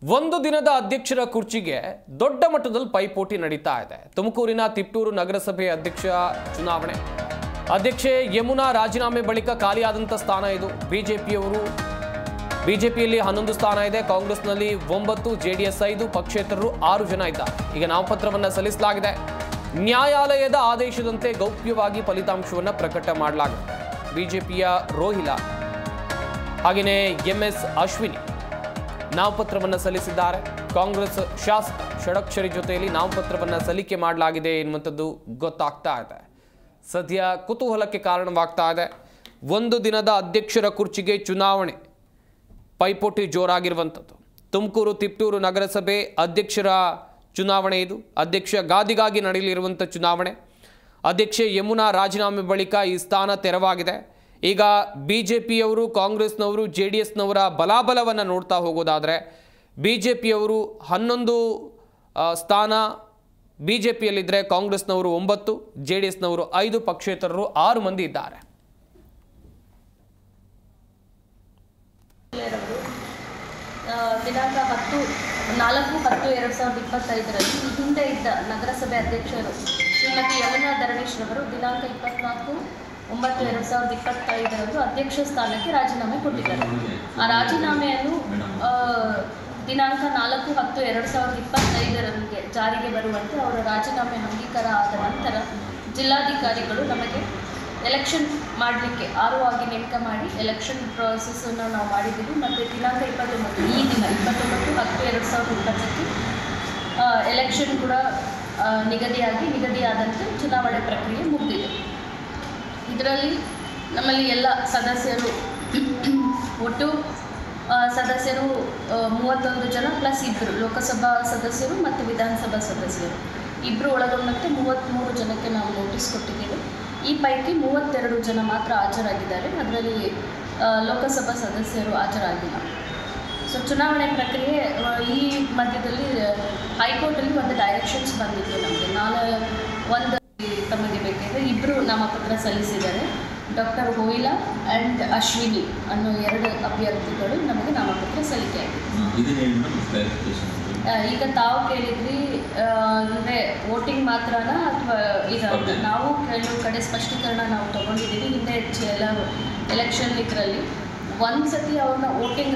ಒಂದು ದಿನದ ಅಧ್ಯಕ್ಷರ ಕುರ್ಚಿಗೆ ದೊಡ್ಡ ಮಟ್ಟದಲ್ಲಿ ಪೈಪೋಟಿ ನಡೀತಾ ಇದೆ. ತುಮಕೂರಿನ ತಿಪ್ಟೂರು ನಗರಸಭೆ ಅಧ್ಯಕ್ಷ ಚುನಾವಣೆ. ಅಧ್ಯಕ್ಷೆ ಯಮುನಾ ರಾಜೀನಾಮೆ ಬಳಿಕ ಖಾಲಿಯಾದಂತ ಸ್ಥಾನ ಇದು. ಬಿಜೆಪಿಯಲ್ಲಿ 11 ಸ್ಥಾನ ಇದೆ, ಕಾಂಗ್ರೆಸ್ನಲ್ಲಿ 9, ಜೆಡಿಎಸ್ 5, ಪಕ್ಷೇತರರು 6 ಜನ ಇದ್ದಾರೆ. ಈಗ ನಾಮಪತ್ರವನ್ನು ಸಲ್ಲಿಸಲಾಗಿದೆ. ನ್ಯಾಯಾಲಯದ ಆದೇಶದಂತೆ ಗೌಪ್ಯವಾಗಿ ಫಲಿತಾಂಶವನ್ನು ಪ್ರಕಟ ಮಾಡಲಾಗುತ್ತೆ. ಬಿಜೆಪಿಯ ರೋಹಿಲಾ ಹಾಗೆಯೇ ಎಂಎಸ್ ಅಶ್ವಿನಿ ನಾಮಪತ್ರವನ್ನು ಸಲ್ಲಿಸಿದ್ದಾರೆ. ಕಾಂಗ್ರೆಸ್ ಶಾಸಕ ಷಡಕ್ಷರಿ ಜೊತೆಯಲ್ಲಿ ನಾಮಪತ್ರವನ್ನು ಸಲ್ಲಿಕೆ ಮಾಡಲಾಗಿದೆ ಎನ್ನುವಂಥದ್ದು ಗೊತ್ತಾಗ್ತಾ ಇದೆ. ಸದ್ಯ ಕುತೂಹಲಕ್ಕೆ ಕಾರಣವಾಗ್ತಾ ಇದೆ. ಒಂದು ದಿನದ ಅಧ್ಯಕ್ಷರ ಕುರ್ಚಿಗೆ ಚುನಾವಣೆ ಪೈಪೋಟಿ ಜೋರಾಗಿರುವಂಥದ್ದು. ತುಮಕೂರು ತಿಪ್ಟೂರು ನಗರಸಭೆ ಅಧ್ಯಕ್ಷರ ಚುನಾವಣೆ ಇದು. ಅಧ್ಯಕ್ಷ ಗಾದಿಗಾಗಿ ನಡೆಯಲಿರುವಂಥ ಚುನಾವಣೆ. ಅಧ್ಯಕ್ಷೆ ಯಮುನಾ ರಾಜೀನಾಮೆ ಬಳಿಕ ಈ ಸ್ಥಾನ ತೆರವಾಗಿದೆ. ಈಗ ಬಿಜೆಪಿಯವರು, ಕಾಂಗ್ರೆಸ್ನವರು, ಜೆಡಿಎಸ್ನವರ ಬಲಾಬಲವನ್ನು ನೋಡ್ತಾ ಹೋಗೋದಾದರೆ ಬಿಜೆಪಿಯವರು 11 ಸ್ಥಾನ ಬಿಜೆಪಿಯಲ್ಲಿದ್ದರೆ ಕಾಂಗ್ರೆಸ್ನವರು 9, ಜೆಡಿಎಸ್ನವರು 5, ಪಕ್ಷೇತರರು 6 ಮಂದಿ ಇದ್ದಾರೆ. ದಿನಾಂಕ 4/10/2025ರಲ್ಲಿ ಹಿಂದೆ ಇದ್ದ ನಗರಸಭೆ ಅಧ್ಯಕ್ಷರು ಶ್ರೀಮತಿ ಯಮುನಾ ಧರಣೀಶ್ ರವರು ದಿನಾಂಕ 24/9/2025ರಂದು ಅಧ್ಯಕ್ಷ ಸ್ಥಾನಕ್ಕೆ ರಾಜೀನಾಮೆ ಕೊಟ್ಟಿದ್ದಾರೆ. ಆ ರಾಜೀನಾಮೆಯನ್ನು ದಿನಾಂಕ 4/10/2025ರಂದು ಜಾರಿಗೆ ಬರುವಂತೆ ಅವರ ರಾಜೀನಾಮೆ ಅಂಗೀಕಾರ ಆದ ನಂತರ ಜಿಲ್ಲಾಧಿಕಾರಿಗಳು ನಮಗೆ ಎಲೆಕ್ಷನ್ ಮಾಡಲಿಕ್ಕೆ 6 ಆಗಿ ನೇಮಕ ಮಾಡಿ ಎಲೆಕ್ಷನ್ ಪ್ರಾಸೆಸನ್ನು ನಾವು ಮಾಡಿದ್ದೀವಿ. ಮತ್ತು ದಿನಾಂಕ 29 ಈ ದಿನ 29/10/2020ಕ್ಕೆ ಎಲೆಕ್ಷನ್ ಕೂಡ ನಿಗದಿಯಾದಂತೆ ಚುನಾವಣೆ ಪ್ರಕ್ರಿಯೆ ಮುಗಿದಿದೆ. ಇದರಲ್ಲಿ ನಮ್ಮಲ್ಲಿ ಎಲ್ಲ ಸದಸ್ಯರು ಒಟ್ಟು ಸದಸ್ಯರು 31 ಜನ ಪ್ಲಸ್ 2 ಲೋಕಸಭಾ ಸದಸ್ಯರು ಮತ್ತು ವಿಧಾನಸಭಾ ಸದಸ್ಯರು ಇಬ್ಬರು ಒಳಗೊಂಡಂತೆ 33 ಜನಕ್ಕೆ ನಾವು ನೋಟಿಸ್ ಕೊಟ್ಟಿದ್ದೇವೆ. ಈ ಪೈಕಿ 32 ಜನ ಮಾತ್ರ ಹಾಜರಾಗಿದ್ದಾರೆ. ಅದರಲ್ಲಿ ಲೋಕಸಭಾ ಸದಸ್ಯರು ಹಾಜರಾಗಿಲ್ಲ. ಸೊ ಚುನಾವಣೆ ಪ್ರಕ್ರಿಯೆ ಈ ಮಧ್ಯದಲ್ಲಿ ಹೈಕೋರ್ಟಲ್ಲಿ ಒಂದು ಡೈರೆಕ್ಷನ್ಸ್ ಬಂದಿತ್ತು ನಮಗೆ. ಒಂದು ತಮಗೆ ಬೇಕಾದರೆ 2 ನಾಮಪತ್ರ ಸಲ್ಲಿಸಿದ್ದಾರೆ. ಡಾಕ್ಟರ್ ರೋಹಿಲಾ ಆ್ಯಂಡ್ ಅಶ್ವಿನಿ ಅನ್ನೋ 2 ಅಭ್ಯರ್ಥಿಗಳು ನಮಗೆ ನಾಮಪತ್ರ ಸಲ್ಲಿಕೆಯಾಗಿದೆ. ಈಗ ತಾವು ಕೇಳಿದ್ರಿ ಅಂದರೆ ವೋಟಿಂಗ್ ಮಾತ್ರನಾ ಅಥವಾ ಈಗ ನಾವು ಕೆಲವು ಕಡೆ ಸ್ಪಷ್ಟೀಕರಣ ನಾವು ತೊಗೊಂಡಿದ್ದೀವಿ. ಹಿಂದೆ ಎಲ್ಲ ಎಲೆಕ್ಷನ್ ಇದರಲ್ಲಿ ಒಂದು ಸತಿ ಅವ್ರನ್ನ ವೋಟಿಂಗ್